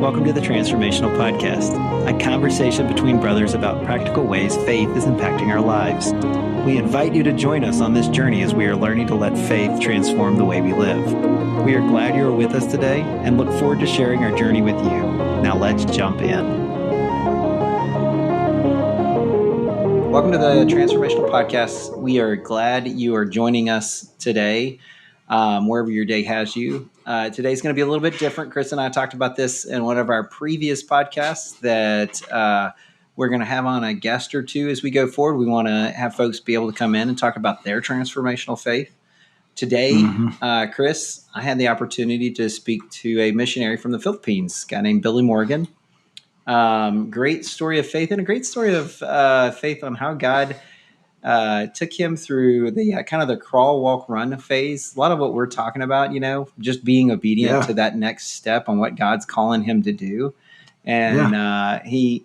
welcome to the Transformational Podcast, a conversation between brothers about practical ways faith is impacting our lives. We invite you to join us on this journey as we are learning to let faith transform the way we live. We are glad you are with us today and look forward to sharing our journey with you. Now let's jump in. Welcome to the Transformational Podcast. We are glad you are joining us today, wherever your day has you. Today's going to be a little bit different. Chris and I talked about this in one of our previous podcasts that we're going to have on a guest or two as we go forward. We want to have folks be able to come in and talk about their transformational faith. Today, Chris, I had the opportunity to speak to a missionary from the Philippines, a guy named Billy Morgan. Great story of faith and a great story of faith on how God took him through the kind of the crawl, walk, run phase. A lot of what we're talking about, just being obedient to that next step on what God's calling him to do. And he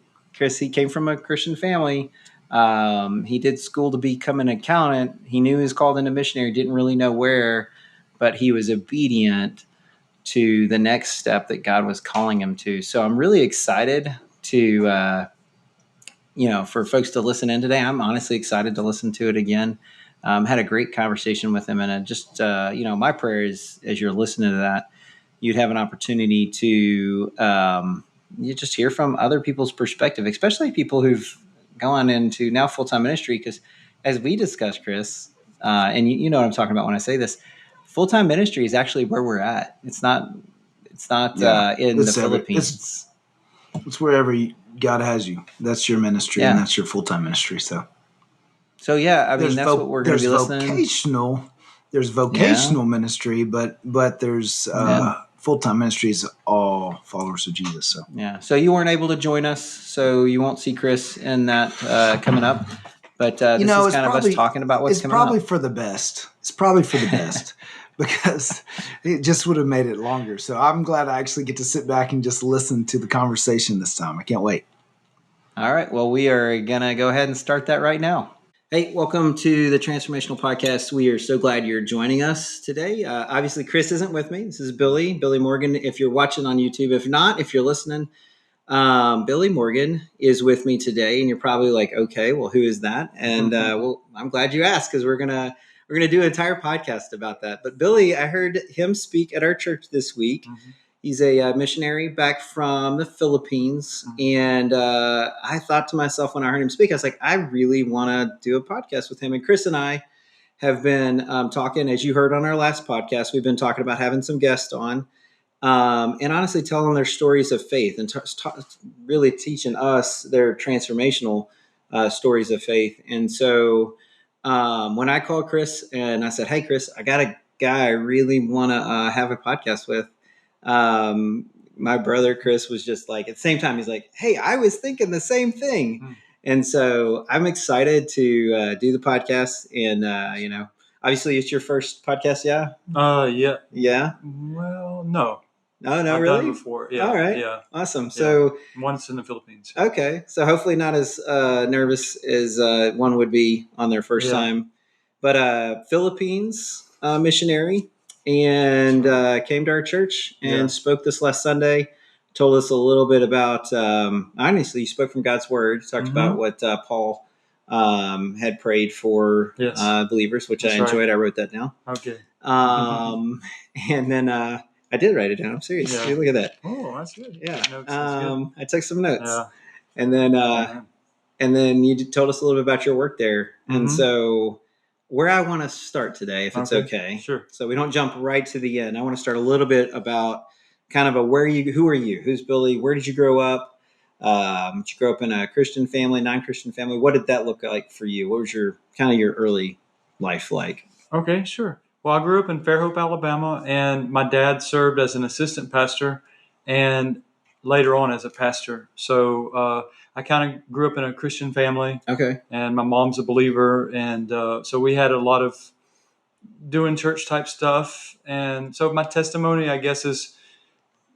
came from a Christian family. He did school to become an accountant. He knew he was called into missionary, didn't really know where, but he was obedient to the next step that God was calling him to. So I'm really excited to for folks to listen in today. I'm honestly excited to listen to it again. Had a great conversation with him, and my prayer is, as you're listening to that, you'd have an opportunity to you just hear from other people's perspective, especially people who've gone into now full-time ministry. Because as we discussed, Chris, and you know what I'm talking about when I say this, full-time ministry is actually where we're at. It's not in the Philippines. It's wherever God has you. That's your ministry, and that's your full-time ministry. So that's what we're going to be listening. There's vocational ministry, but there's full-time ministry is all followers of Jesus. So you weren't able to join us, so you won't see Chris in that coming up. But this is kind of us talking about what's coming up. It's probably for the best. Because it just would have made it longer. So I'm glad I actually get to sit back and just listen to the conversation this time. I can't wait. All right. Well, we are going to go ahead and start that right now. Hey, welcome to the Transformational Podcast. We are so glad you're joining us today. Obviously, Chris isn't with me. This is Billy Morgan. If you're watching on YouTube, if not, if you're listening, Billy Morgan is with me today. And you're probably like, okay, well, who is that? And I'm glad you asked, because we're going to do an entire podcast about that. But Billy, I heard him speak at our church this week. He's a missionary back from the Philippines. And I thought to myself when I heard him speak, I was like, I really want to do a podcast with him. And Chris and I have been talking, as you heard on our last podcast, we've been talking about having some guests on and honestly telling their stories of faith and really teaching us their transformational stories of faith. And so when I called Chris and I said, hey, Chris, I got a guy I really want to have a podcast with. My brother, Chris, was just like, at the same time, he's like, hey, I was thinking the same thing. And so I'm excited to do the podcast. And, obviously it's your first podcast. Yeah. Yeah. Well, no. No, I've really? done before. Yeah. All right. Yeah. Awesome. Yeah. So once in the Philippines. Okay. So hopefully not as nervous as one would be on their first time, but Philippines missionary, and came to our church and spoke this last Sunday, told us a little bit about, honestly, you spoke from God's word, talked about what Paul had prayed for believers, which I enjoyed. Right. I wrote that down. Okay. And then I did write it down. I'm serious. Yeah. Dude, look at that. Oh, that's good. Yeah. Good. I took some notes. Yeah. And then you told us a little bit about your work there. And so where I want to start today, if it's okay. Sure. So we don't jump right to the end. I want to start a little bit about kind of who are you? Who's Billy? Where did you grow up? Did you grow up in a Christian family, non-Christian family? What did that look like for you? What was your early life like? Okay, sure. Well, I grew up in Fairhope, Alabama, and my dad served as an assistant pastor and later on as a pastor. So I kind of grew up in a Christian family. Okay. And my mom's a believer. And so we had a lot of doing church type stuff. And so my testimony, I guess, is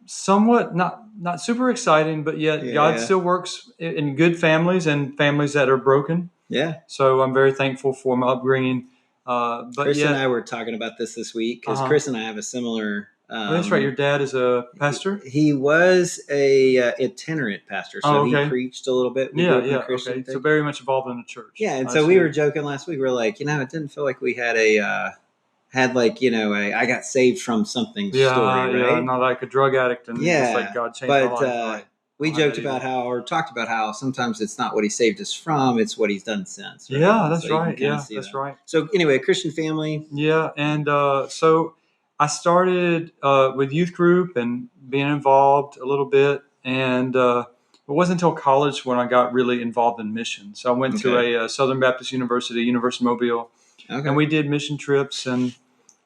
somewhat not super exciting, but yet God still works in good families and families that are broken. Yeah. So I'm very thankful for my upbringing. But Chris and I were talking about this week because Chris and I have a similar Oh, that's right. Your dad is a pastor? He was a itinerant pastor, so Oh, okay. he preached a little bit. We grew Yeah, up in yeah, a Christian okay. thing. So very much involved in the church. Yeah, and I so we see. were joking last week. We are like, it didn't feel like we had a I got saved from something story, right? not like a drug addict and just like Yeah, God changed my but life. Right. we Don't have joked that about either. or talked about how sometimes it's not what he saved us from; it's what he's done since. Right? Yeah, And that's so you can right. kind of Yeah, see that's that. right. So anyway, a Christian family. Yeah, and so I started with youth group and being involved a little bit, and it wasn't until college when I got really involved in missions. So I went to Okay. a Southern Baptist University, University of Mobile, Okay. and we did mission trips, and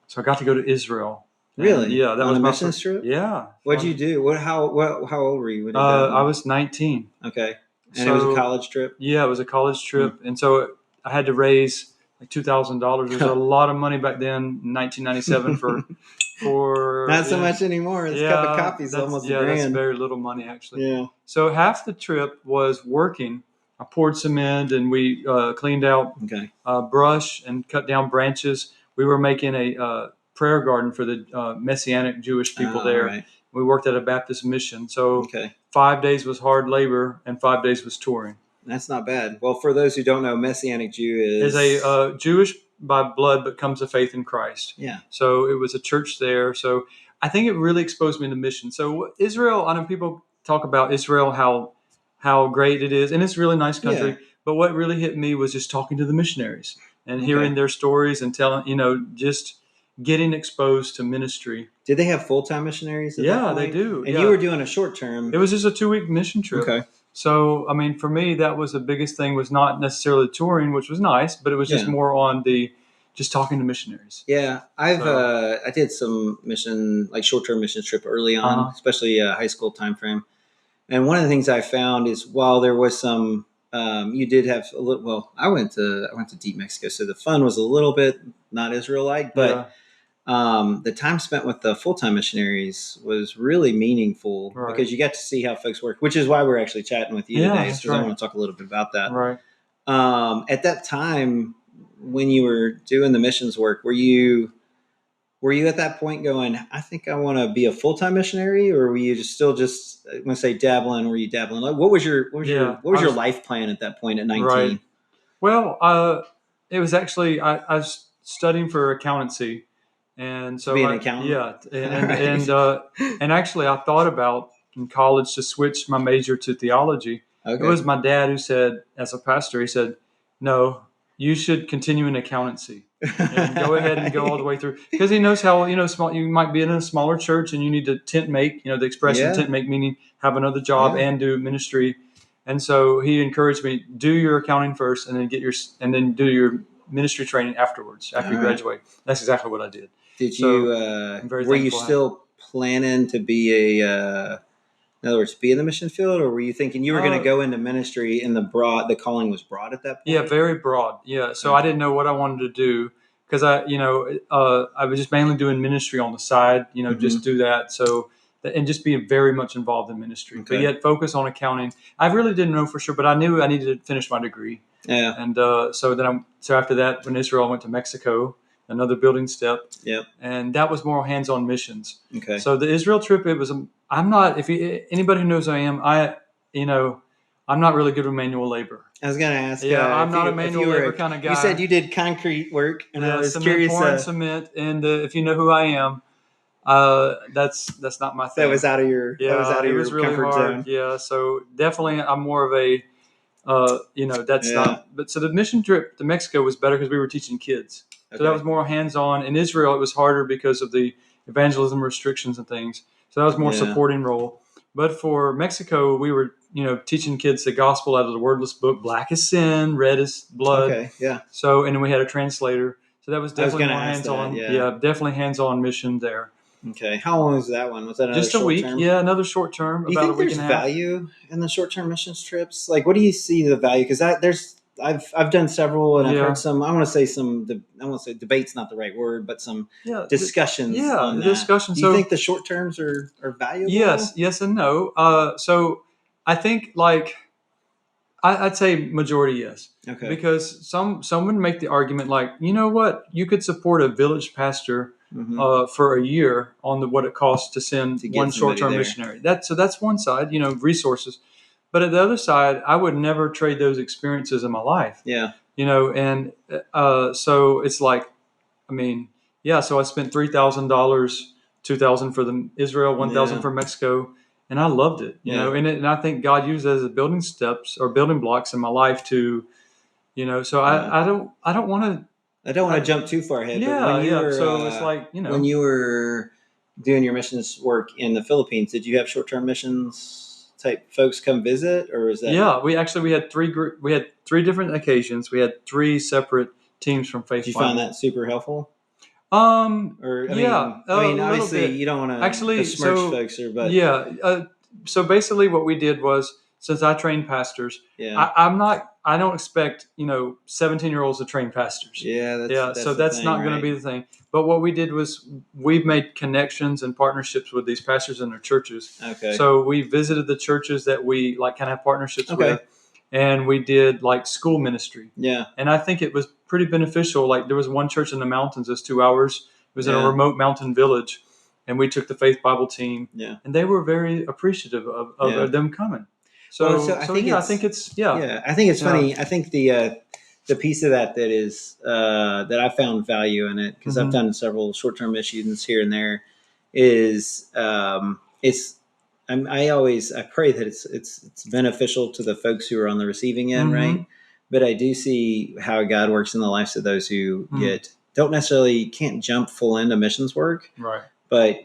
so I got to go to Israel. And Really? yeah, that On was a my mission first. trip? Yeah. What'd you do? How old were you when you did that I one? was 19. Okay. And it was a So college trip? yeah, it was a college trip, and so I had to raise like $2,000. There's a lot of money back then, in 1997 for Not so much anymore. This cup of coffee is almost that's $1,000. very little money actually. Yeah. So half the trip was working. I poured cement and we cleaned out Okay. brush and cut down branches. We were making a prayer garden for the Messianic Jewish people there. Right. We worked at a Baptist mission. So Okay. 5 days was hard labor and 5 days was touring. That's not bad. Well, for those who don't know, Messianic Jew Is a Jewish by blood, but comes to faith in Christ. Yeah. So it was a church there. So I think it really exposed me to mission. So Israel, I know people talk about Israel, how great it is, and it's a really nice country. Yeah. But what really hit me was just talking to the missionaries and hearing their stories and telling, just getting exposed to ministry. Did they have full-time missionaries at that Yeah, point? they do. And Yeah. you were doing a short term. It was just a 2-week mission trip. Okay. So, I mean, for me, that was the biggest thing, was not necessarily touring, which was nice, but it was just more on just talking to missionaries. Yeah, I did some short-term mission trip early on, especially high school time frame. And one of the things I found is while there was some, you did have a little. Well, I went to deep Mexico, so the fun was a little bit not Israelite, but the time spent with the full-time missionaries was really meaningful because you got to see how folks work, which is why we're actually chatting with you today, because I want to talk a little bit about that. Right. At that time, when you were doing the missions work, were you at that point going, I think I want to be a full-time missionary, or were you I'm going to say dabbling? Were you dabbling? Like, what was your life plan at that point at 19? Right. Well, it was actually I was studying for accountancy, and so to be an accountant. And actually I thought about in college to switch my major to theology. Okay. It was my dad who said, as a pastor, he said, "No, you should continue in accountancy and go ahead and go all the way through," because he knows how small you might be in a smaller church and you need to tent make. The expression tent make meaning have another job and do ministry. And so he encouraged me, do your accounting first, and then do your ministry training afterwards after you graduate. That's exactly what I did. Were you still planning to be in other words, be in the mission field, or were you thinking you were going to go into ministry and the calling was broad at that point? Yeah, very broad. Yeah. So I didn't know what I wanted to do because I was just mainly doing ministry on the side, just do that. So, and just be very much involved in ministry, but yet focus on accounting. I really didn't know for sure, but I knew I needed to finish my degree. Yeah. And so after that, when Israel, I went to Mexico, another building step. Yep. And that was more hands-on missions. Okay. So the Israel trip, I'm not, anybody who knows who I am, I'm not really good with manual labor. I was going to ask. Yeah, I'm not a manual labor kind of guy. You said you did concrete work, and I was curious. Pouring cement, and if you know who I am, that's not my thing. That was out of your really comfort hard zone. Yeah, so definitely I'm more of a that's not. But so the mission trip to Mexico was better because we were teaching kids. So that was more hands-on. In Israel, it was harder because of the evangelism restrictions and things. So that was more supporting role. But for Mexico, we were, teaching kids the gospel out of the wordless book, black as sin, red as blood. Okay, yeah. So, and then we had a translator. So that was definitely more hands-on. Yeah, definitely hands-on mission there. Okay. How long was that one? Was that just a week? Term? Yeah, another short term. Do you think there's value in the short-term missions trips? Like, what do you see the value? Because I've done several, and I've heard some. I want to say debate's not the right word, but some discussions. On that. Discussion. Do you think the short terms are valuable? Yes, and no. So I think I'd say majority yes. Okay. Because some would make the argument you know what, you could support a village pastor for a year on what it costs to send To get one somebody short-term there. missionary. That's one side, resources. But at the other side, I would never trade those experiences in my life. Yeah. And so it's like, I mean, yeah. So I spent $3,000, 2,000 for the Israel, 1,000 Yeah. for Mexico, and I loved it. Yeah. And I think God used it as a building steps or building blocks in my life to, So Yeah. I don't want to. I don't want to jump too far ahead, but Yeah, when you yeah. were So it's like when you were doing your missions work in the Philippines, did you have short-term missions type folks come visit, or was that? Yeah, we had we had three different occasions. We had three separate teams from Did Faith you Bible. find that super helpful? Or Or yeah, I mean, a little obviously bit. you don't want to Actually, besmirch so folks here, but yeah. So basically, what we did was, since I train pastors, yeah, I don't expect 17-year-olds to train pastors. yeah, Yeah, that's so the that's thing, not going to right? be the thing. But what we did was we've made connections and partnerships with these pastors and their churches. Okay. So we visited the churches that we kind of have partnerships Okay. with, and we did like school ministry. Yeah. And I think it was pretty beneficial. Like there was one church in the mountains, it was 2 hours. It was in a Yeah. remote mountain village, and we took the Faith Bible team, Yeah. and they were very appreciative of them coming. So I think it's I think it's funny. I think the piece of that is that I found value in it, because I've done several short-term missions here and there, is I pray that it's beneficial to the folks who are on the receiving end, right? But I do see how God works in the lives of those who can't jump full into missions work, right. but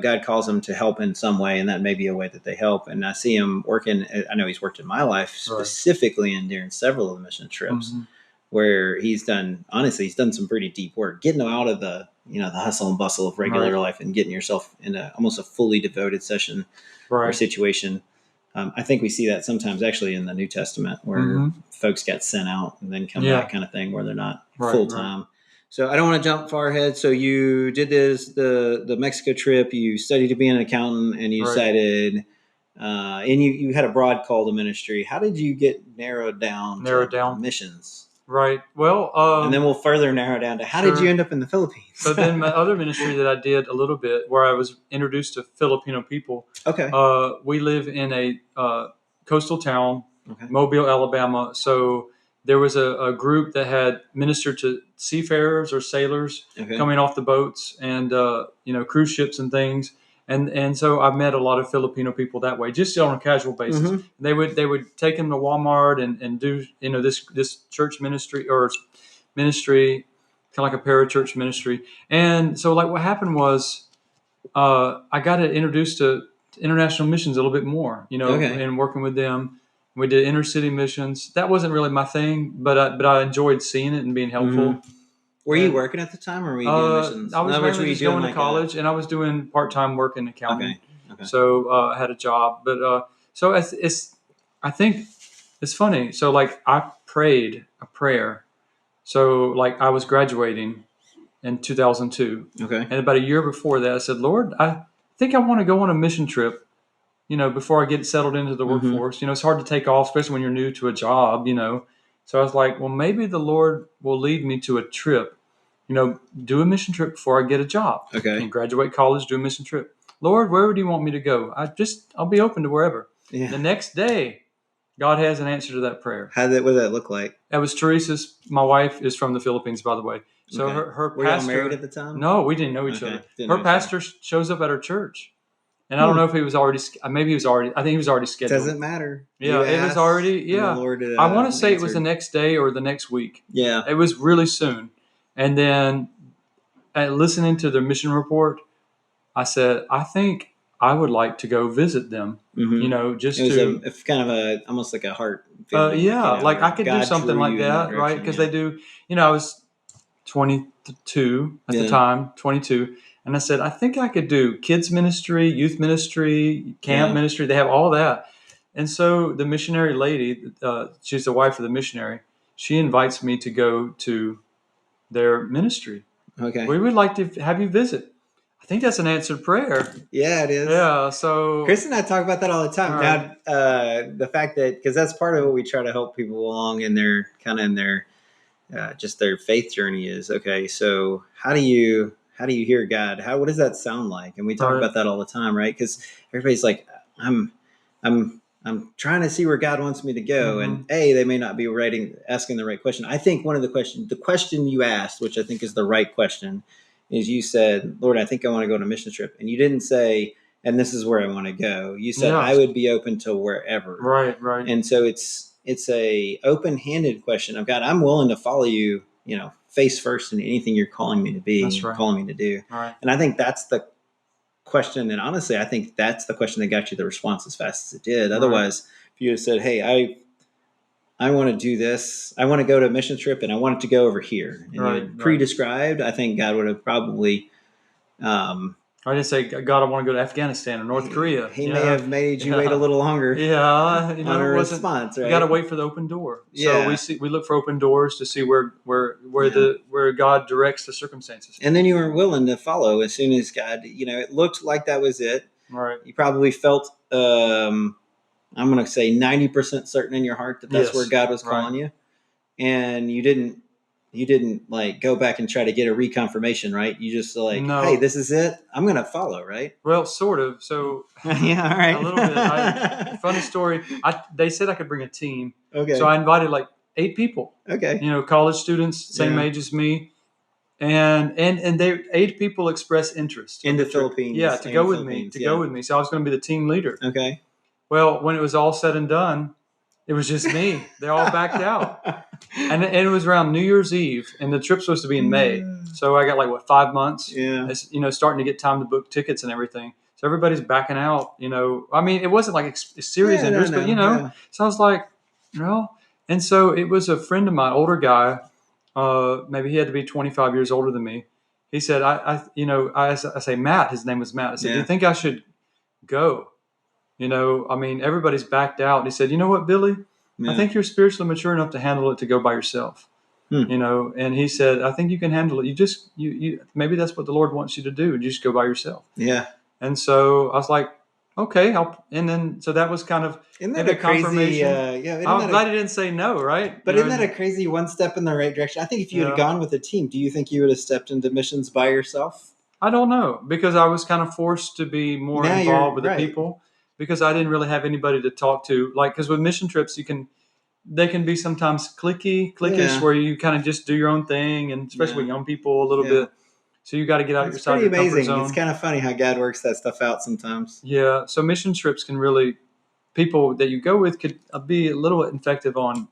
God calls them to help in some way, and that may be a way that they help. And I see him working. I know he's worked in my life specifically and during several of the mission trips where he's done some pretty deep work, getting them out of the the hustle and bustle of regular life and getting yourself in almost a fully devoted session or situation. I think we see that sometimes actually in the New Testament, where folks get sent out and then come back, kind of thing, where they're not full time. Right. So I don't want to jump far ahead. So you did the Mexico trip. You studied to be an accountant, and you decided, and you had a broad call to ministry. How did you get narrowed down to missions? Right. Well, and then we'll further narrow down to how did you end up in the Philippines? So then my other ministry that I did a little bit, where I was introduced to Filipino people. Okay. We live in a coastal town, Mobile, Alabama. So there was a group that had ministered to seafarers or sailors coming off the boats and cruise ships and things. And so I met a lot of Filipino people that way, just on a casual basis. They would take them to Walmart and do this church ministry or ministry, kind of like a parachurch ministry. And so like what happened was I got introduced to international missions a little bit more, and working with them. We did inner city missions. That wasn't really my thing, but I enjoyed seeing it and being helpful. Were you working at the time, or were you doing missions? I was mainly just going to college, and I was doing part-time work in accounting. Okay. So I had a job, but so I think it's funny. So like I prayed a prayer. So like I was graduating in 2002. Okay. And about a year before that, I said, Lord, I think I want to go on a mission trip, before I get settled into the workforce. It's hard to take off, especially when you're new to a job, So I was like, well, maybe the Lord will lead me to a trip, do a mission trip before I get a job. Okay. And graduate college, do a mission trip. Lord, wherever do you want me to go? I'll be open to wherever. Yeah. The next day, God has an answer to that prayer. What did that look like? That was Teresa's. My wife is from the Philippines, by the way. So her Were pastor. Were you married at the time? No, we didn't know each other. Her pastor shows up at her church, and I don't know if he was already. Maybe he was already. I think he was already scheduled. Doesn't matter. Yeah, it was already. Yeah, Lord, I want to say it was the next day or the next week. Yeah, it was really soon. And then, listening to their mission report, I said, I think I would like to go visit them. Just it was kind of almost like a heart feeling. Like I could do something like that, right? Because they do. I was 22 at the time, 22. And I said, I think I could do kids ministry, youth ministry, camp ministry. They have all that. And so the missionary lady, she's the wife of the missionary, she invites me to go to their ministry. Okay. We would like to have you visit. I think that's an answered prayer. Yeah, it is. Yeah. So Chris and I talk about that all the time. Right. Now, the fact that, because that's part of what we try to help people along in their just their faith journey is, okay, so how do you how do you hear God? What does that sound like? And we talk Right. about that all the time, right? Because everybody's like, I'm trying to see where God wants me to go, and they may not be asking the right question. I think one of the question you asked, which I think is the right question, is you said, Lord, I think I want to go on a mission trip, and you didn't say, and this is where I want to go. You said, Yeah. I would be open to wherever. Right. And so it's a open-handed question of God. I'm willing to follow you, face first in anything you're calling me to be, That's right. calling me to do. Right. And I think that's the question. And honestly, I think that's the question that got you the response as fast as it did. Otherwise, if you had said, hey, I want to do this, I want to go to a mission trip and I want it to go over here, and you had pre-described, I think God would have probably, I didn't say, God, I want to go to Afghanistan or North Korea. He may have made you wait a little longer. Yeah, on a response, right? We got to wait for the open door. So we look for open doors to see where God directs the circumstances. And then you were willing to follow as soon as God, it looked like that was it. Right. You probably felt, I'm going to say 90% certain in your heart that that's where God was calling you. And you didn't like go back and try to get a reconfirmation, right? You just hey, this is it. I'm going to follow, right? Well, sort of. So yeah, all right. A little bit. Funny story. They said I could bring a team. Okay. So I invited like 8 people. Okay. College students, same age as me. And they 8 people expressed interest in the Philippines. Yeah, to go with me. Go with me. So I was going to be the team leader. Okay. Well, when it was all said and done, it was just me. They all backed out. And it was around New Year's Eve, and the trip's supposed to be in May. So I got 5 months. Yeah. It's, starting to get time to book tickets and everything. So everybody's backing out. I mean, it wasn't like serious interest, but So I was like, well, and so it was a friend of mine, older guy. Maybe he had to be 25 years older than me. He said, I say, Matt. His name was Matt. I said, do you think I should go? I mean, everybody's backed out. And he said, you know what, Billy? I think you're spiritually mature enough to handle it to go by yourself. And he said, I think you can handle it. You maybe that's what the Lord wants you to do. You just go by yourself. Yeah. And so I was like, okay. So that was kind of isn't that a confirmation. I'm glad he didn't say no, right? But isn't that a crazy one step in the right direction? I think if you had gone with a team, do you think you would have stepped into missions by yourself? I don't know, because I was kind of forced to be more involved with the people, because I didn't really have anybody to talk to. Because with mission trips, they can be sometimes cliquish, where you kind of just do your own thing, and especially with young people a little bit. So you got to get out your side of your comfort zone. It's kind of funny how God works that stuff out sometimes. Yeah. So mission trips can really, people that you go with could be a little effective on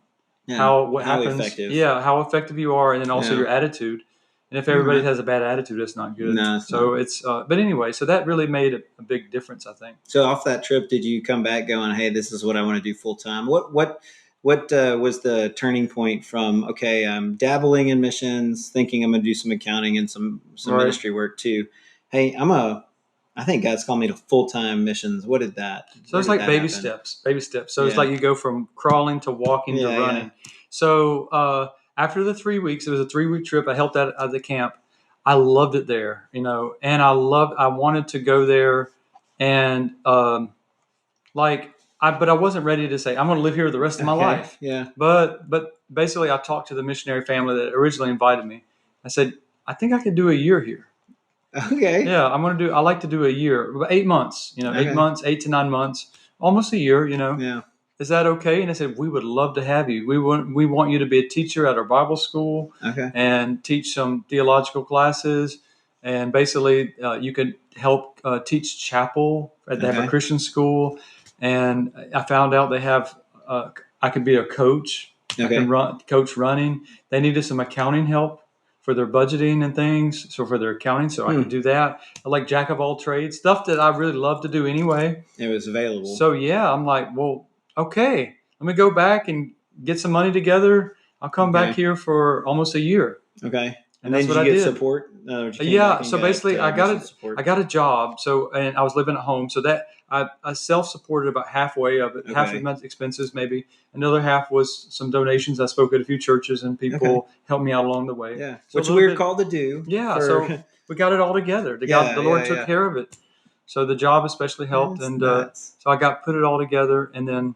what happens. Effective. Yeah, how effective you are, and then also your attitude. And if everybody has a bad attitude, that's not good. No, it's but anyway, so that really made a big difference, I think. So off that trip, did you come back going, hey, this is what I want to do full time? What was the turning point from, okay, I'm dabbling in missions, thinking I'm going to do some accounting and some ministry work too. Hey, I think God's called me to full-time missions. What did that? So it's like baby steps. So it's like you go from crawling to walking to running. Yeah. So after the 3 weeks, it was a 3-week trip. I helped out at the camp. I loved it there, and I wanted to go there, and but I wasn't ready to say I'm going to live here the rest of my life. Yeah. But basically, I talked to the missionary family that originally invited me. I said, I think I could do a year here. Okay. Yeah, I like to do a year, 8 months. 8 months, 8 to 9 months, almost a year. Yeah. Is that okay? And I said, we would love to have you. We want you to be a teacher at our Bible school. Okay. And teach some theological classes. And basically, you could help teach chapel. They have a Christian school. And I found out they have, I could be a coach. Okay. I can coach running. They needed some accounting help for their budgeting and things. So for their accounting, so I could do that. I like jack of all trades, stuff that I really love to do anyway. It was available. So I'm like, well, okay, let me go back and get some money together. I'll come back here for almost a year. Okay. And that's what I did. Support? So basically I got a job. So, and I was living at home. So that I self-supported about halfway of it, half of my expenses, maybe. Another half was some donations. I spoke at a few churches and people helped me out along the way. Yeah. So which we're called to do. Yeah. So we got it all together. The Lord took care of it. So the job especially helped. That's and nuts. So I put it all together, and then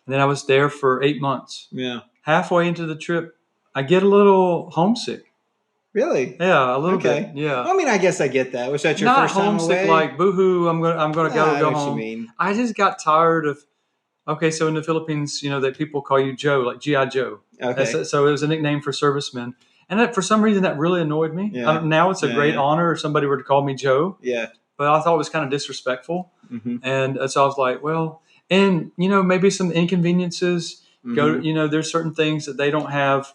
I was there for 8 months. Yeah. Halfway into the trip, I get a little homesick. Really? Yeah, a little Okay. bit. Yeah. Well, I mean, I guess I get that. Was that your Not first time homesick away? like boohoo, I'm gonna I go know what you home. mean. I just got tired of okay, so in the Philippines, that people call you Joe, like G.I. Joe. Okay. So it was a nickname for servicemen. And for some reason that really annoyed me. Yeah. Now it's a Yeah. great Yeah. honor if somebody were to call me Joe, Yeah. but I thought it was kind of disrespectful. Mm-hmm. And so I was like, well, and maybe some inconveniences Mm-hmm. there's certain things that they don't have,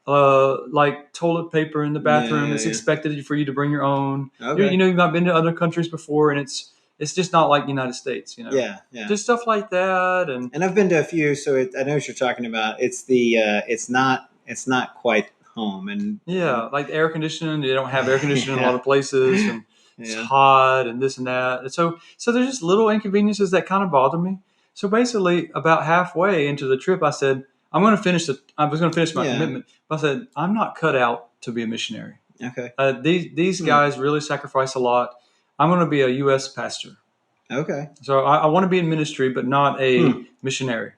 like toilet paper in the bathroom. Yeah. It's Yeah. expected for you to bring your own. Okay. I've been to other countries before, and it's just not like the United States. Yeah. Yeah. Just stuff like that, and And I've been to a few, so I know what you're talking about. It's the it's not quite home, and yeah, like air conditioning. They don't have air conditioning in a lot yeah. of places, and it's Yeah. hot and this and that. And so there's just little inconveniences that kind of bother me. So basically, about halfway into the trip, I said, I was going to finish my Yeah. commitment, but I said, I'm not cut out to be a missionary. Okay. These Hmm. guys really sacrifice a lot. I'm going to be a U.S. pastor. Okay. So I want to be in ministry, but not a Hmm. missionary.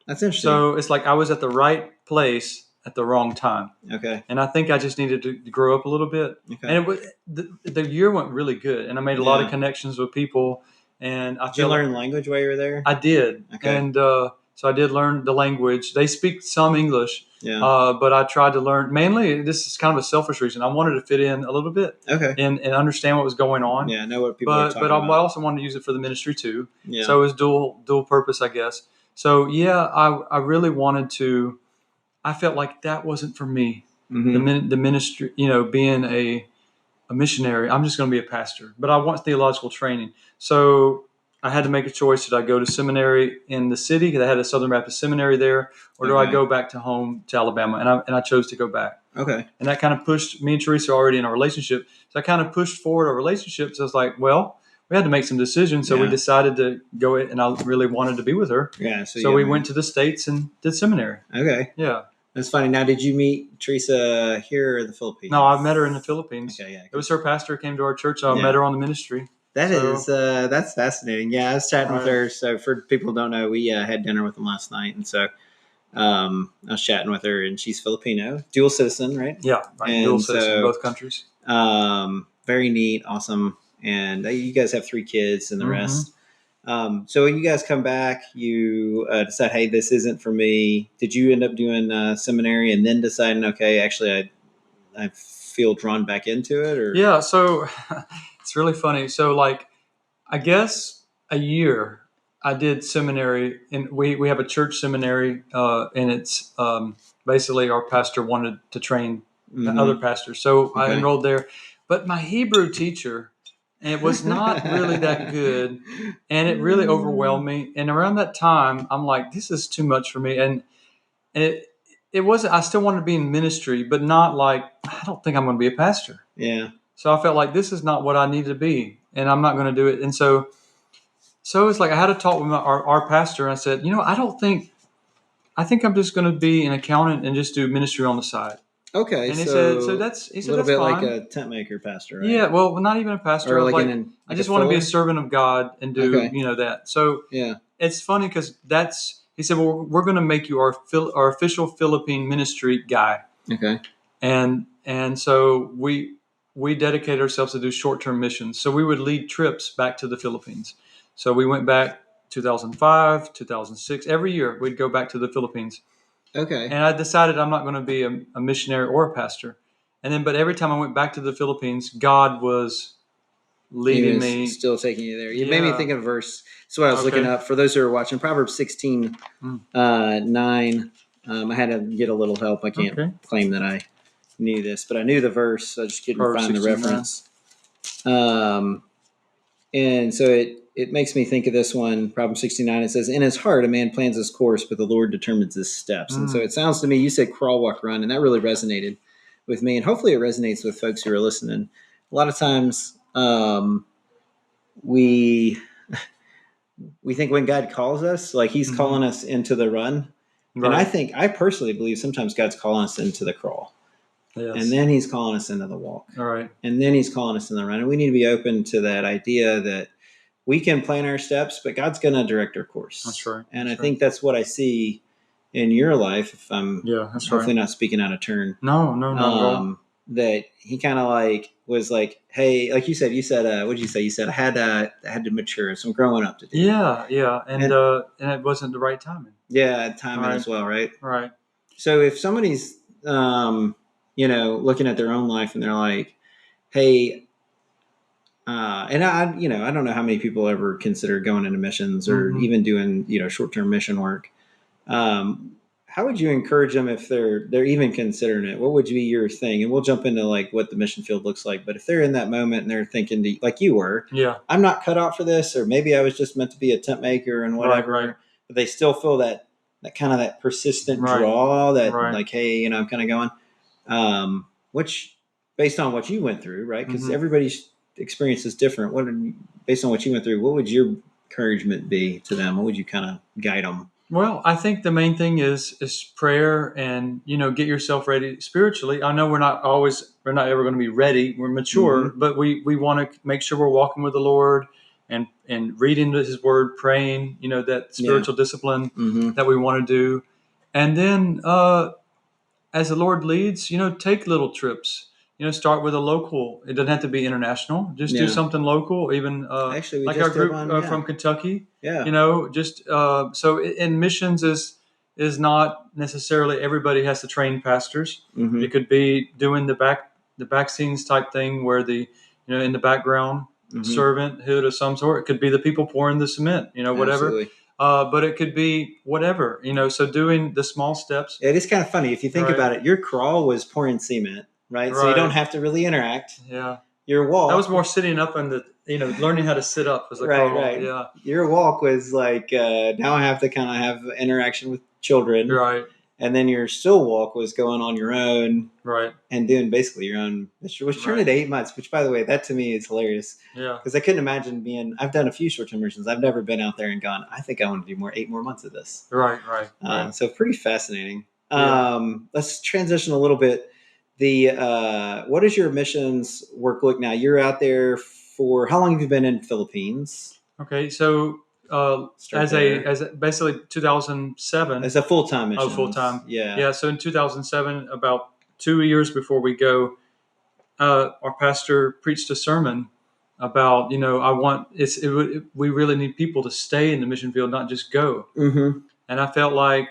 That's interesting. So it's like I was at the right place at the wrong time. Okay. And I think I just needed to grow up a little bit. Okay. And the year went really good. And I made a lot of Yeah. connections with people. And I Did you felt learn language while you were there? I did. Okay. And so I did learn the language. They speak some English, Yeah. but I tried to learn. Mainly, this is kind of a selfish reason. I wanted to fit in a little bit Okay. and understand what was going on. Yeah, I know what people are talking But I about. also wanted to use it for the ministry too. Yeah. So it was dual purpose, I guess. So yeah, I really wanted to. I felt like that wasn't for me. Mm-hmm. The ministry, being a missionary. I'm just going to be a pastor, but I want theological training. So I had to make a choice. Did I go to seminary in the city because I had a Southern Baptist seminary there, or do I Okay. go back to home to Alabama? And I chose to go back. Okay. And that kind of pushed me and Teresa already in a relationship. So I kind of pushed forward our relationship. So I was like, well, we had to make some decisions. So we Yeah. decided to go, and I really wanted to be with her. Yeah. So we went to the States and did seminary. Okay. Yeah. That's funny. Now, did you meet Teresa here or the Philippines? No, I met her in the Philippines. Okay. Yeah. It was her pastor who came to our church. So I Yeah. met her on the ministry. That's fascinating. Yeah, I was chatting with Right. her. So for people who don't know, we had dinner with them last night, and so I was chatting with her, and she's Filipino, dual citizen, right? Yeah, right. And Dual citizen in so, both countries. Very neat, awesome. And you guys have 3 kids and the Mhm. rest. So when you guys come back, you decide, hey, this isn't for me. Did you end up doing seminary and then deciding, okay, actually, I feel drawn back into it? Or Yeah, so it's really funny. So, like, I guess a year I did seminary, and we have a church seminary, and it's basically our pastor wanted to train Mhm. other pastors. So I Okay. enrolled there. But my Hebrew teacher, it was not really that good, and it really overwhelmed me. And around that time, I'm like, this is too much for me. And it wasn't. I still wanted to be in ministry, but not like I don't think I'm going to be a pastor. Yeah. So I felt like this is not what I need to be, and I'm not going to do it. And so it's like I had a talk with our pastor, and I said, I think I'm just going to be an accountant and just do ministry on the side. Okay. And he So said a that's little bit fine. like a tent maker pastor, right? Yeah, well, not even a pastor. Or I was like I just want to be a filler? servant of God and do Okay. that. So Yeah. it's funny because he said, well, we're going to make you our official Philippine ministry guy. Okay. And so we dedicated ourselves to do short-term missions. So we would lead trips back to the Philippines. So we went back 2005, 2006. Every year we'd go back to the Philippines. Okay. And I decided I'm not going to be a missionary or a pastor. But every time I went back to the Philippines, God was leading He was me. still taking you there. You made me Yeah. think of a verse. So what I was looking Okay. up for those who are watching, Proverbs 16, Mm. 9. I had to get a little help. I can't Okay. claim that I knew this, but I knew the verse. So I just couldn't Proverbs find the 16, 9. reference. And so it makes me think of this one, Proverbs 69. It says, in his heart, a man plans his course, but the Lord determines his steps. And so it sounds to me, you said crawl, walk, run, and that really resonated with me. And hopefully it resonates with folks who are listening. A lot of times we think when God calls us, like he's calling us into the run. Right. And I personally believe sometimes God's calling us into the crawl. Yes. And then he's calling us into the walk. All right. And then he's calling us in the run. And we need to be open to that idea that we can plan our steps, but God's going to direct our course. That's right. And That's I think that's what I see in your life. If I'm Yeah, that's hopefully right. not speaking out of turn. No, not at all. that he kind of like was like, hey, like you said, what did you say? You said I had to mature, some growing up to do. Yeah, and it wasn't the right timing. Yeah, timing Right. as well, right? Right. So if somebody's, looking at their own life and they're like, hey, and I don't know how many people ever consider going into missions or Mhm. even doing, short-term mission work. How would you encourage them if they're even considering it? What would be your thing? And we'll jump into like what the mission field looks like. But if they're in that moment and they're thinking like you were, Yeah. I'm not cut out for this, or maybe I was just meant to be a tent maker and whatever. Right. But they still feel that kind of that persistent Right. draw that Right. like, hey, I'm kind of going. Which based on what you went through, right? Because Mhm. everybody's experience is different. Based on what you went through, what would your encouragement be to them? What would you kind of guide them? Well, I think the main thing is prayer and get yourself ready spiritually. I know we're not ever going to be ready. We're mature, Mm-hmm. but we want to make sure we're walking with the Lord and reading His Word, praying. That spiritual discipline Mm-hmm. that we want to do, and then as the Lord leads, take little trips. Start with a local. It doesn't have to be international. Just do Yeah. something local. Even Actually, we like just our did group one. Yeah. from Kentucky. Yeah. Just so in missions is not necessarily everybody has to train pastors. Mm-hmm. It could be doing the back scenes type thing where in the background servanthood of some sort. It could be the people pouring the cement. Whatever. Absolutely. But it could be whatever. So doing the small steps. It is kind of funny if you think Right. about it. Your crawl was pouring cement, right? So you don't have to really interact. Yeah. Your walk. That was more sitting up and learning how to sit up as a right, crawl. right. Yeah. Your walk was like now I have to kind of have interaction with children. Right. And then your still walk was going on your own. Right. And doing basically your own, which turned into 8 months, which by the way, that to me is hilarious. Yeah. Because I couldn't imagine I've done a few short-term missions. I've never been out there and gone, I think I want to do 8 more months of this. Right. So pretty fascinating. Yeah. Let's transition a little bit. What does your missions work look now? You're out there for, how long have you been in Philippines? Okay. So as basically 2007. As a full-time mission. Oh, full-time. Yeah. Yeah. So in 2007, about 2 years before we go, our pastor preached a sermon about, we really need people to stay in the mission field, not just go. Mm-hmm. And I felt like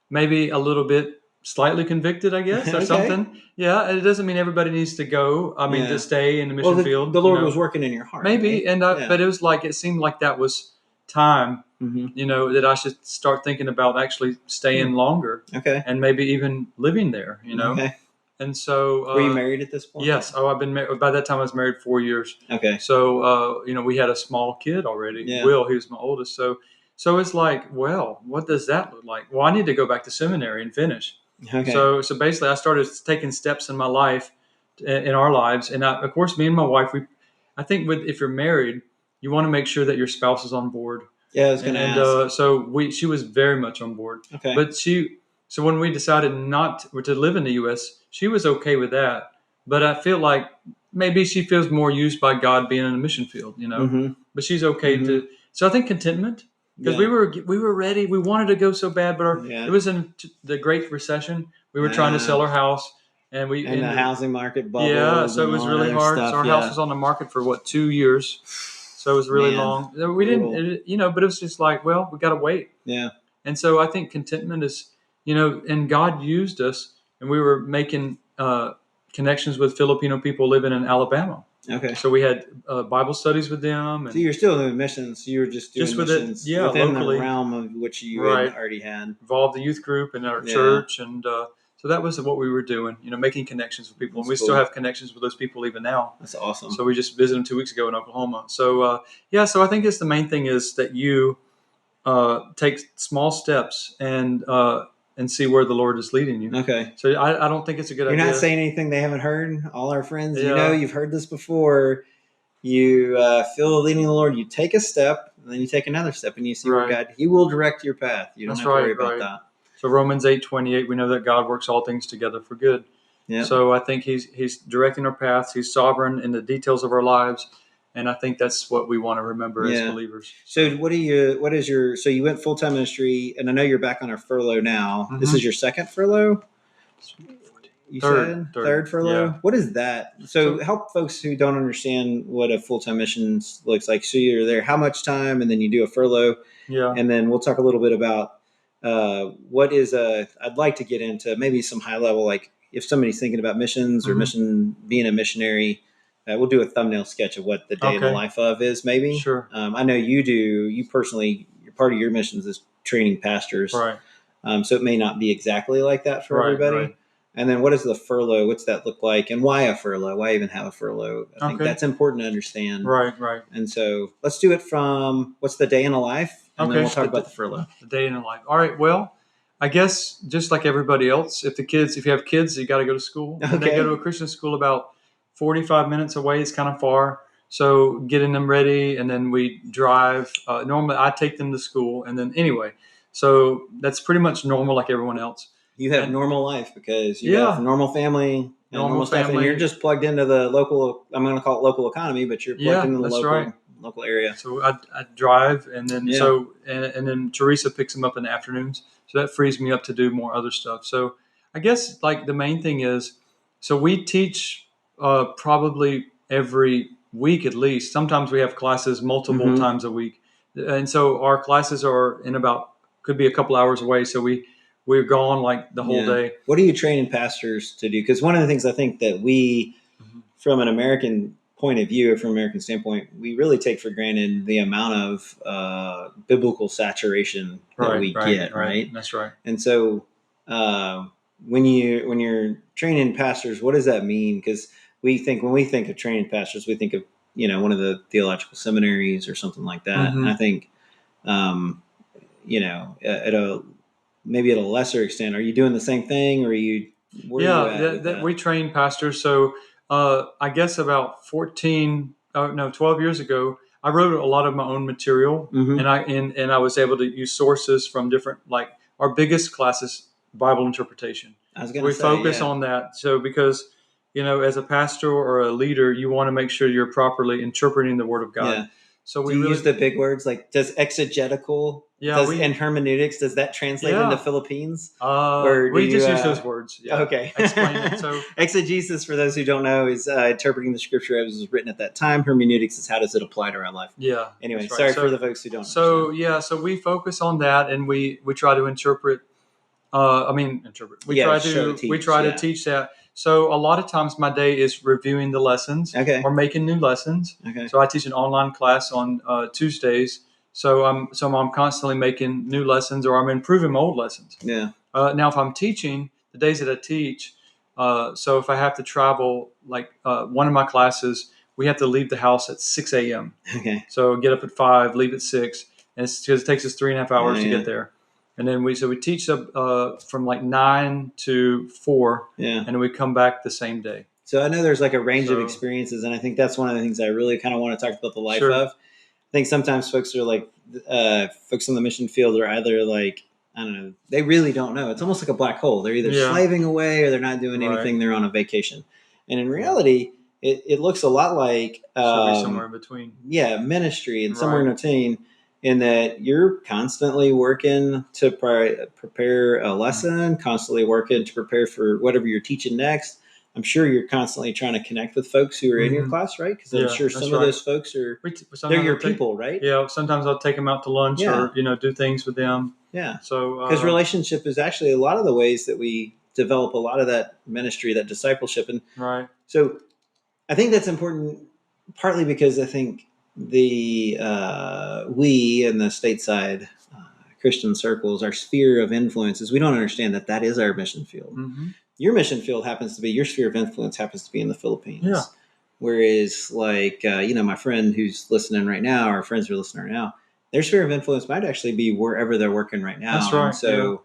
maybe a little bit slightly convicted, I guess, or Okay. something. Yeah. It doesn't mean everybody needs to go. I mean, to stay in the mission field. The Lord was working in your heart. Maybe. Right? But it seemed like that was time, that I should start thinking about actually staying longer. Okay. And maybe even living there, Okay. And so, were you married at this point? Yes. Oh, I've been married. By that time, I was married 4 years. Okay. So, we had a small kid already. Yeah. Will, he was my oldest. So it's like, well, what does that look like? Well, I need to go back to seminary and finish. Okay. So basically, I started taking steps in my life, in our lives, and of course, me and my wife. I think if you're married, you want to make sure that your spouse is on board. Yeah, I was going to ask. So she was very much on board. Okay. But so when we decided not to live in the U.S., she was okay with that. But I feel like maybe she feels more used by God being in a mission field, Mm-hmm. But she's okay to. So I think contentment, because we were ready. We wanted to go so bad, but it was in the Great Recession. We were trying to sell our house, and the housing market bubble. Yeah, so it was really hard. So our house was on the market for 2 years. So it was really long. We didn't, but it was just like, well, we got to wait. Yeah. And so I think contentment is, and God used us, and we were making connections with Filipino people living in Alabama. Okay. So we had Bible studies with them. And so you're still doing missions. You were just doing missions within locally, the realm of which you had already had. Involved the youth group in our church. And so that was what we were doing, making connections with people. And we still have connections with those people even now. That's awesome. So we just visited them 2 weeks ago in Oklahoma. So, so I think the main thing is that you take small steps and see where the Lord is leading you. Okay. So I don't think it's a good idea. You're not saying anything they haven't heard? All our friends, you've heard this before. You feel the leading of the Lord. You take a step, and then you take another step, and you see where God, He will direct your path. You don't have to worry about that. So Romans 8:28, we know that God works all things together for good. Yeah. So I think He's directing our paths. He's sovereign in the details of our lives. And I think that's what we want to remember as believers. So so you went full-time ministry, and I know you're back on a furlough now. Mm-hmm. This is your second furlough? You Third, said third, third furlough. yeah. What is that? So help folks who don't understand what a full time missions looks like. So you're there how much time, and then you do a furlough, Yeah. and then we'll talk a little bit about what is a. I'd like to get into maybe some high level, like if somebody's thinking about missions or being a missionary. We'll do a thumbnail sketch of what the day in the Okay. life of is. Maybe. Sure. I know you do. You personally, part of your missions is training pastors. Right. So it may not be exactly like that for Right. everybody. Right. And then what is the furlough? What's that look like? And why a furlough? Why even have a furlough? I think Okay. that's important to understand. Right. Right. And so let's do it from what's the day in a life? And then Okay. we'll talk about the furlough. The day in the life. All right. Well, I guess just like everybody else, if you have kids, you got to go to school. And they Okay. go to a Christian school about 45 minutes away. It's kind of far. So getting them ready, and then we drive. Normally, I take them to school, and then anyway, so that's pretty much normal, like everyone else. You have And normal life because you have yeah, normal family and normal stuff, and family. you're just plugged into the local. I'm going to call it local economy, but you're plugged into the that's local right. local area. So I drive, and then Yeah. and then Teresa picks them up in the afternoons. So that frees me up to do more other stuff. So I guess like the main thing is, so we teach probably every week at least. Sometimes we have classes multiple times a week, and so our classes are in about could be a couple hours away. So we're gone like the whole day. What are you training pastors to do? Because one of the things I think that we, from an American point of view, or from an American standpoint, we really take for granted the amount of biblical saturation that we get, right? That's right. And so when you're training pastors, what does that mean? Because when we think of training pastors, we think of one of the theological seminaries or something like that. And I think at a maybe at a lesser extent, are you doing the same thing, or are you? Where are you at with that? We train pastors. So I guess about 12 years ago, I wrote a lot of my own material, and I was able to use sources from different, like our biggest class is Bible interpretation. I was So going we to say, focus on that. So because as a pastor or a leader, you want to make sure you're properly interpreting the Word of God. Yeah. So do you use the big words like does exegetical? And hermeneutics, does that translate into Philippines? Or we just use those words. Yeah. Okay. Explain it. So exegesis, for those who don't know, is interpreting the scripture as it was written at that time. Hermeneutics is how does it apply to our life. Yeah. Anyway, right. sorry for the folks who don't. So we focus on that, and we try to interpret. Interpret. We try to teach that. So a lot of times my day is reviewing the lessons or making new lessons. Okay. So I teach an online class on Tuesdays. So I'm constantly making new lessons, or I'm improving my old lessons. Yeah. Now, if I'm teaching, the days that I teach, so if I have to travel, like one of my classes, we have to leave the house at 6 a.m. Okay. So get up at 5, leave at 6, and it's because it takes us 3.5 hours to get there. And then we teach from like 9 to 4, and then we come back the same day. So I know there's like a range of experiences, and I think that's one of the things I really kind of want to talk about the life of. I think sometimes folks are like, folks in the mission field are either like, I don't know, they really don't know. It's almost like a black hole. They're either slaving away or they're not doing anything. They're on a vacation. And in reality, it looks a lot like somewhere in between. Yeah, ministry and somewhere in between, in that you're constantly working to prepare a lesson, constantly working to prepare for whatever you're teaching next. I'm sure you're constantly trying to connect with folks who are in your class, right? Because I'm sure some of those folks they're your people, right? Yeah, sometimes I'll take them out to lunch or, do things with them. Yeah. So because relationship is actually a lot of the ways that we develop a lot of that ministry, that discipleship. And so I think that's important, partly because I think we in the stateside Christian circles, our sphere of influence is we don't understand that is our mission field. Your mission field happens to be, your sphere of influence happens to be in the Philippines. Yeah. Whereas like, my friend who's listening right now, our friends who are listening right now, their sphere of influence might actually be wherever they're working right now. That's right. And so,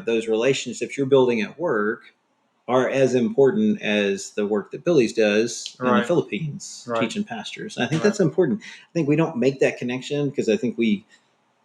those relationships you're building at work are as important as the work that Billy's does in the Philippines, teaching pastors. And I think that's important. I think we don't make that connection because I think we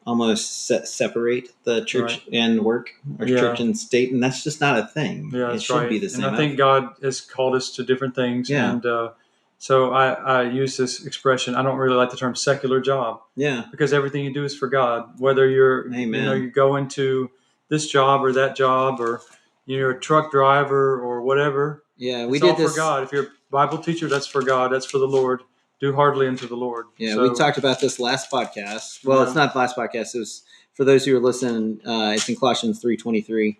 almost separate the church and work, or church and state, and that's just not a thing. Yeah, it should be the same. And I think God has called us to different things. Yeah. And so I use this expression. I don't really like the term secular job. Yeah. Because everything you do is for God. Whether you're, you go into this job or that job, or you're a truck driver or whatever. Yeah, we It's did all this. for God. If you're a Bible teacher, that's for God. That's for the Lord. Do heartily unto the Lord. Yeah, So, we talked about this last podcast. Well, it's not the last podcast. It was for those who are listening. It's in Colossians 3:23.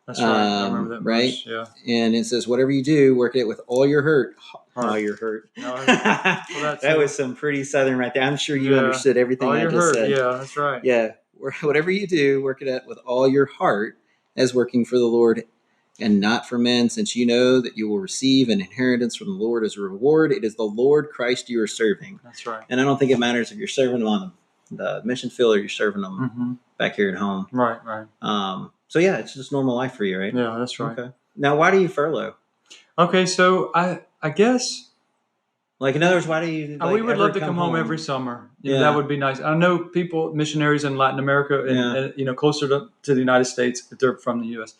That's right. I remember that right? verse. Yeah. And it says, "Whatever you do, work at it with all your heart." All your hurt. No, That was some pretty Southern right there. I'm sure you Yeah. understood everything all I your just hurt. said. Yeah, that's right. Yeah, whatever you do, work at it with all your heart, as working for the Lord and not for men, since you know that you will receive an inheritance from the Lord as a reward. It is the Lord Christ you are serving. That's right. And I don't think it matters if you're serving them on the mission field or you're serving them back here at home. Right. So yeah, it's just normal life for you, right? Yeah, that's right. Okay. Now, why do you furlough? Okay, so I guess Like, in other words, why do you? we would love to come home every summer. Yeah. That would be nice. I know people, missionaries in Latin America and closer to the United States, if they're from the U.S.,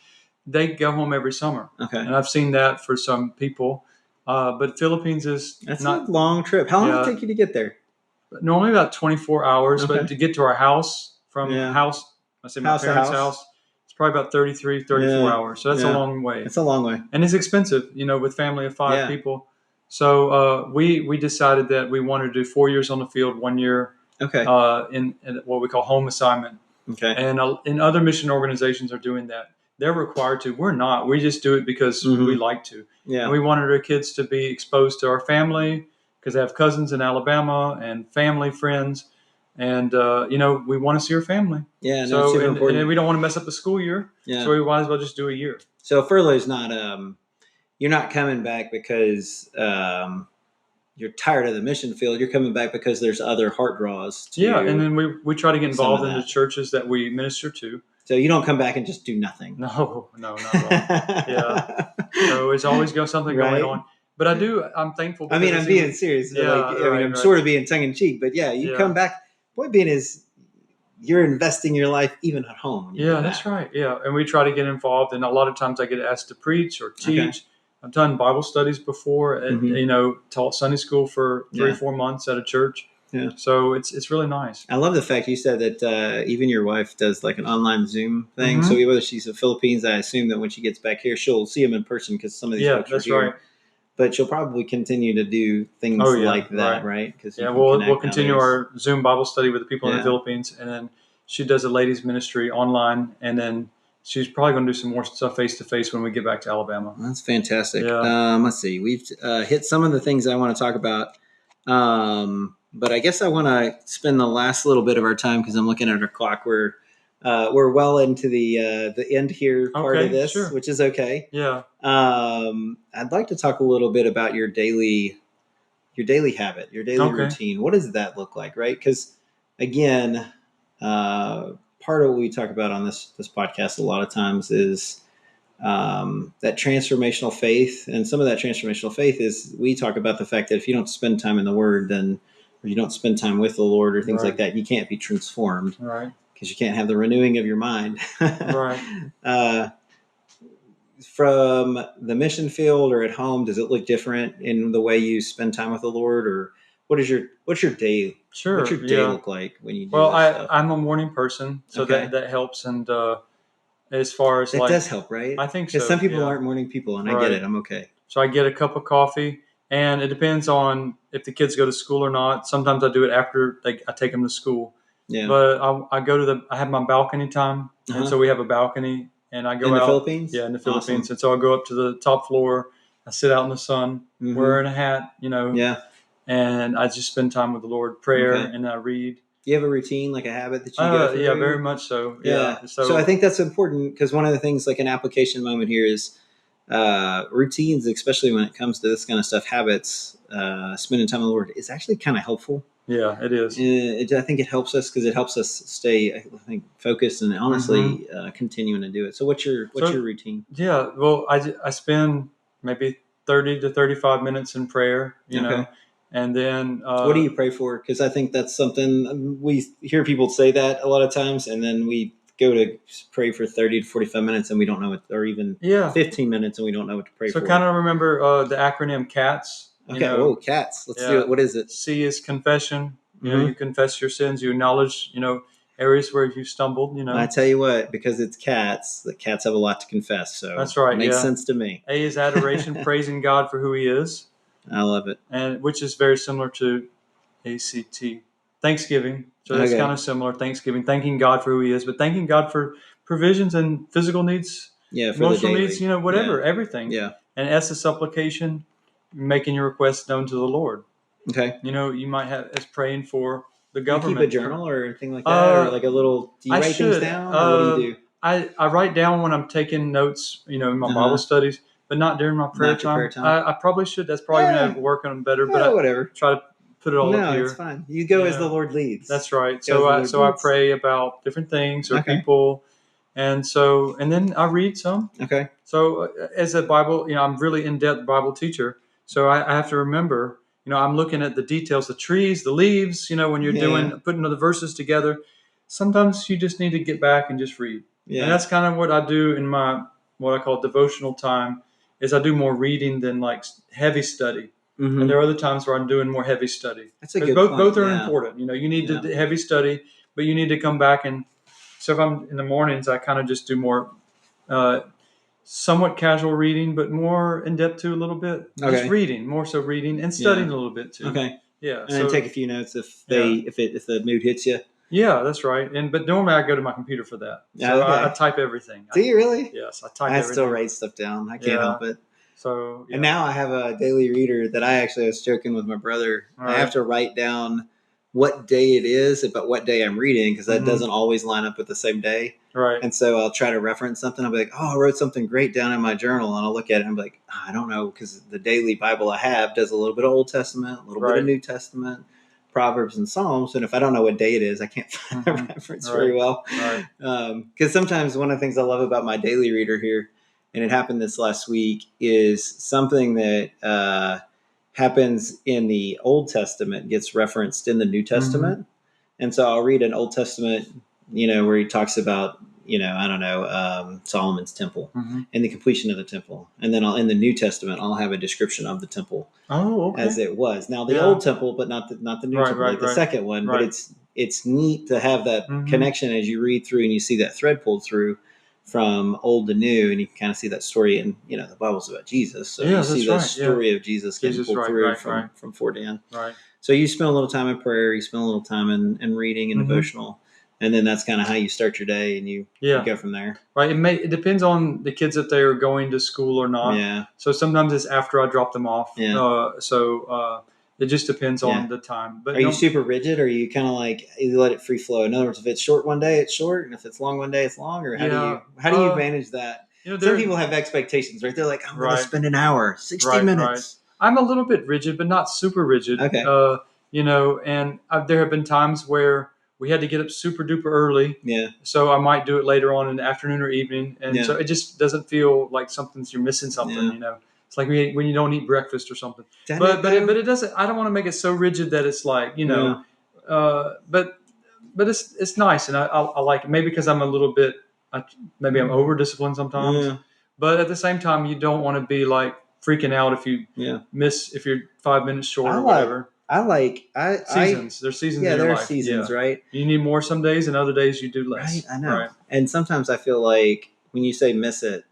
they go home every summer. Okay. And I've seen that for some people. But Philippines is That's not a long trip. How long did it take you to get there? Normally about 24 hours, Okay. but to get to our house from my parents' house, it's probably about 34 hours. So that's a long way. It's a long way. And it's expensive, with family of 5 people. So we decided that we wanted to do 4 years on the field, 1 year in what we call home assignment. Okay. And in other mission organizations are doing that. They're required to. We're not. We just do it because we like to. Yeah. And we wanted our kids to be exposed to our family because they have cousins in Alabama and family, friends. And, we want to see our family. Yeah. So, super important. And we don't want to mess up the school year. Yeah. So we might as well just do a year. So furlough's not, you're not coming back because you're tired of the mission field. You're coming back because there's other heart draws. And then we try to get involved in the churches that we minister to. So you don't come back and just do nothing. No, not at all. Yeah. So it's always got something going on. But I'm thankful. I mean, I'm being serious. I'm sort of being tongue in cheek, but you come back. Point being is you're investing your life even at home. Yeah, that's right. Yeah. And we try to get involved. And a lot of times I get asked to preach or teach. Okay. I've done Bible studies before and, taught Sunday school for 3 or 4 months at a church. Yeah. So it's really nice. I love the fact you said that even your wife does like an online Zoom thing. So whether she's in the Philippines, I assume that when she gets back here, she'll see them in person because some of these folks are here. Right. But she'll probably continue to do things like that, right? Because we'll continue our Zoom Bible study with the people in the Philippines, and then she does a ladies ministry online, and then she's probably going to do some more stuff face to face when we get back to Alabama. That's fantastic. Yeah. Let's see, we've hit some of the things I want to talk about. But I guess I want to spend the last little bit of our time because I'm looking at our clock. We're well into the end here part of this, which is okay. Yeah. I'd like to talk a little bit about your daily habit, your daily routine. What does that look like, right? Because again, part of what we talk about on this podcast a lot of times is that transformational faith, and some of that transformational faith is we talk about the fact that if you don't spend time in the Word, then or you don't spend time with the Lord or things like that, you can't be transformed, right? Because you can't have the renewing of your mind, right? From the mission field or at home, does it look different in the way you spend time with the Lord, or what's your day? Sure. What's your day look like when you do Well, stuff? I'm a morning person, so that helps. And as far as it does help, right? I think so. Because some people aren't morning people, and I get it. I'm okay. So I get a cup of coffee, and it depends on if the kids go to school or not. Sometimes I do it after I take them to school. Yeah. But I go I have my balcony time, and so we have a balcony, and I go out. In the out. Philippines? Yeah, in the Philippines. Awesome. And so I go up to the top floor. I sit out in the sun, wearing a hat, Yeah. And I just spend time with the Lord, prayer, and I read. Do you have a routine, like a habit that you go through? Yeah, very much so. Yeah. So I think that's important because one of the things, like an application moment here, is routines, especially when it comes to this kind of stuff, habits, spending time with the Lord is actually kind of helpful. Yeah, it is. I think it helps us because it helps us stay, I think, focused and honestly continuing to do it. So what's your routine? Yeah, well, I spend maybe 30 to 35 minutes in prayer, you know. And then what do you pray for? Because I think that's something we hear people say that a lot of times, and then we go to pray for 30 to 45 minutes and we don't know what, or even 15 minutes and we don't know what to pray for. So kind of remember the acronym CATS. Okay, CATS. Let's do it. What is it? C is confession. You know, you confess your sins. You acknowledge, areas where you stumbled. I tell you what, because it's cats, the cats have a lot to confess. So That's right. it makes Yeah. sense to me. A is adoration, praising God for who He is, I love it. and which is very similar to ACT, Thanksgiving. So that's Okay. kind of similar. Thanksgiving, thanking God for who He is, but thanking God for provisions and physical needs, Yeah, for emotional the daily. needs, whatever, everything. Yeah. And S is supplication, making your requests known to the Lord. Okay. You might have as praying for the Do you government. keep a journal or anything like that, or like a little? Do you I write should. things down, or what do you do? I write down when I'm taking notes, in my Uh-huh. Bible studies, but not during my prayer Not your time. prayer time? I probably should. That's probably when I work on them better. But I Whatever. try to put it all up No, here. it's fine. You go as the Lord leads. That's right. Go as the So I Lord leads. pray about different things or Okay. people, and then I read some. Okay. So as a Bible, I'm really in-depth Bible teacher. So I have to remember, I'm looking at the details, the trees, the leaves. When you're putting the verses together, sometimes you just need to get back and just read. Yeah. And that's kind of what I do in my what I call devotional time. Is I do more reading than like heavy study. Mm-hmm. And there are other times where I'm doing more heavy study. That's a good point. Both are important. You need to heavy study, but you need to come back and. So if I'm in the mornings, I kind of just do more. Somewhat casual reading, but more in depth too a little bit. Okay. Just reading, more so reading and studying a little bit too. Okay. Yeah. And then take a few notes if the mood hits you. Yeah, that's right. But normally I go to my computer for that. So I type everything. Do you really? Yes, I type everything. I still write stuff down. I can't help it. So And now I have a daily reader that I was joking with my brother. I have to write down what day it is, but what day I'm reading, because that doesn't always line up with the same day. Right. And so I'll try to reference something. I'll be like, I wrote something great down in my journal. And I'll look at it and I'm like, I don't know, because the daily Bible I have does a little bit of Old Testament, a little bit of New Testament, Proverbs and Psalms. And if I don't know what day it is, I can't find a reference very well. Right. Because sometimes one of the things I love about my daily reader here, and it happened this last week, is something that happens in the Old Testament gets referenced in the New Testament. Mm-hmm. And so I'll read an Old Testament, where he talks about, Solomon's temple and the completion of the temple. And then in the New Testament, I'll have a description of the temple as it was. Now the old temple, but not the new temple, the second one. Right. But it's neat to have that connection as you read through and you see that thread pulled through from old to new, and you can kind of see that story. And the Bible's about Jesus, so you see the story of Jesus getting pulled through from 4 to end. Right. So you spend a little time in prayer, you spend a little time in reading and devotional, and then that's kind of how you start your day, and you go from there. Right. It depends on the kids if they are going to school or not. Yeah. So sometimes it's after I drop them off. Yeah. It just depends on the time. But are you super rigid, or are you kind of like you let it free flow? In other words, if it's short one day, it's short, and if it's long one day, it's long. Or how do you manage that? Some people have expectations, right? They're like, I'm going to spend an hour, 60 minutes. Right. I'm a little bit rigid, but not super rigid. Okay. And there have been times where we had to get up super duper early. Yeah. So I might do it later on in the afternoon or evening, and so it just doesn't feel like you're missing something. Yeah. It's like when you don't eat breakfast or something. But it doesn't. I don't want to make it so rigid that it's like But it's nice, and I like it. Maybe because I'm a little bit. Maybe I'm over disciplined sometimes. Yeah. But at the same time, you don't want to be like freaking out if you miss if you're 5 minutes short or whatever. Seasons. There's seasons. Yeah, in your there are life. seasons, right? You need more some days, and other days you do less. Right, I know. Right. And sometimes I feel like when you say miss it,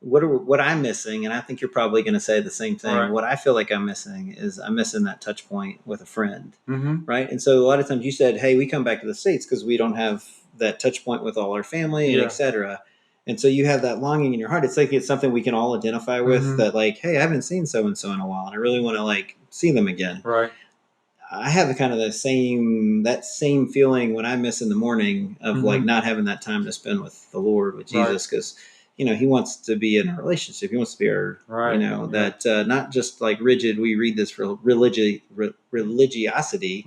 what I'm missing, and I think you're probably going to say the same thing. Right. What I feel like I'm missing is I'm missing that touch point with a friend, right? And so a lot of times you said, "Hey, we come back to the States because we don't have that touch point with all our family, and et cetera." And so you have that longing in your heart. It's like it's something we can all identify with. That like, hey, I haven't seen so and so in a while, and I really want to like see them again. Right. I have kind of that same feeling when I miss in the morning of like not having that time to spend with the Lord, with Jesus, because He wants to be in a relationship. He wants to be our that not just like rigid. We read this for religiosity,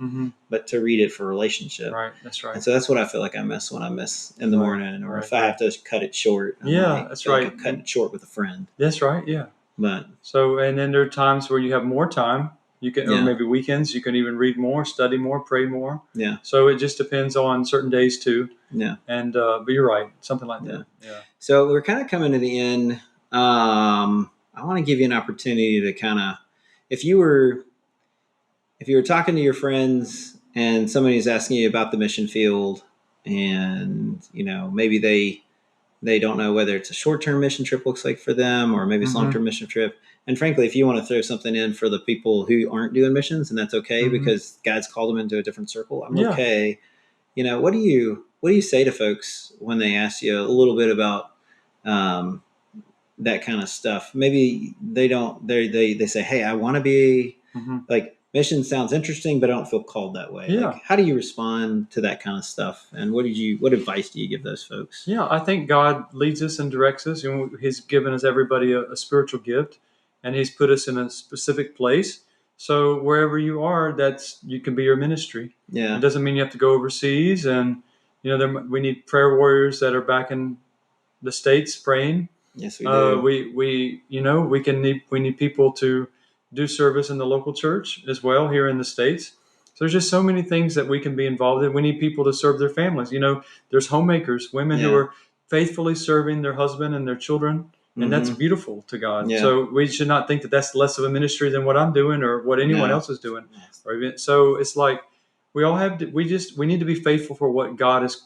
but to read it for relationship. Right, that's right. And so that's what I feel like I miss when I miss in the morning, or if I have to cut it short. That's right. Like I'm cutting it short with a friend. That's right. Yeah. But and then there are times where you have more time. You can, or maybe weekends, you can even read more, study more, pray more. Yeah. So it just depends on certain days too. Yeah. And but you're right, something like that. Yeah. So we're kind of coming to the end. I want to give you an opportunity to kind of, if you were talking to your friends and somebody's asking you about the mission field, and maybe they don't know whether it's a short-term mission trip looks like for them, or maybe it's a long-term mission trip. And frankly, if you want to throw something in for the people who aren't doing missions, and that's okay because God's called them into a different circle, I'm okay. What do you say to folks when they ask you a little bit about that kind of stuff? Maybe they don't. They say, "Hey, I want to be like." Mission sounds interesting, but I don't feel called that way. Yeah. Like, how do you respond to that kind of stuff? And what advice do you give those folks? Yeah, I think God leads us and directs us. He's given us everybody a spiritual gift, and He's put us in a specific place. So wherever you are, you can be your ministry. Yeah. It doesn't mean you have to go overseas. And we need prayer warriors that are back in the States praying. Yes, we do. We need people to do service in the local church as well here in the States. So there's just so many things that we can be involved in. We need people to serve their families. There's homemakers, women who are faithfully serving their husband and their children, and that's beautiful to God. Yeah. So we should not think that that's less of a ministry than what I'm doing or what anyone else is doing. So it's like we all have to, we need to be faithful for what God has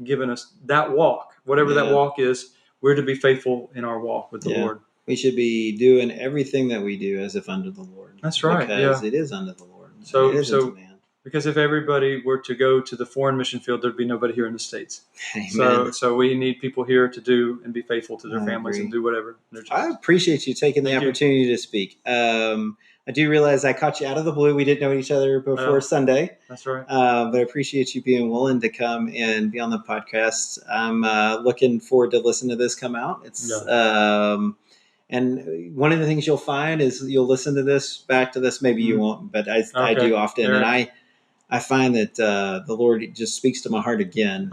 given us. That walk, whatever that walk is, we're to be faithful in our walk with the Lord. We should be doing everything that we do as if under the Lord. That's right. Because it is under the Lord. So, it isn't man. Because if everybody were to go to the foreign mission field, there'd be nobody here in the States. Amen. So we need people here to do and be faithful to their families and do whatever. I appreciate you taking the opportunity to speak. I do realize I caught you out of the blue. We didn't know each other before Sunday. That's right. But I appreciate you being willing to come and be on the podcast. I'm looking forward to listening to this come out. And one of the things you'll find is you'll listen to this, back to this. Maybe you won't, but I do often. And I find that the Lord just speaks to my heart again.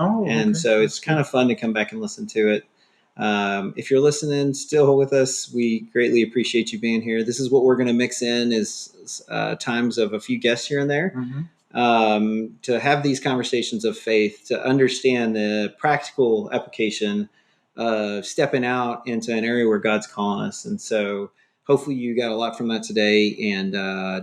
So it's kind of fun to come back and listen to it. If you're listening still with us, we greatly appreciate you being here. This is what we're going to mix in is times of a few guests here and there to have these conversations of faith, to understand the practical application of stepping out into an area where God's calling us. And so hopefully you got a lot from that today. And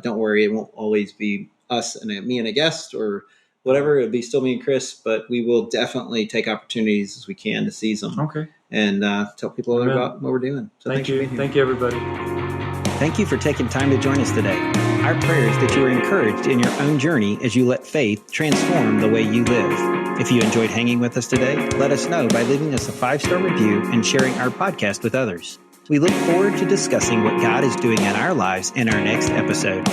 don't worry, it won't always be us and me and a guest or whatever. It'll be still me and Chris, but we will definitely take opportunities as we can to seize them. Okay. And tell people about what we're doing. So thank you. Thank you, everybody. Thank you for taking time to join us today. Our prayer is that you are encouraged in your own journey as you let faith transform the way you live. If you enjoyed hanging with us today, let us know by leaving us a 5-star review and sharing our podcast with others. We look forward to discussing what God is doing in our lives in our next episode.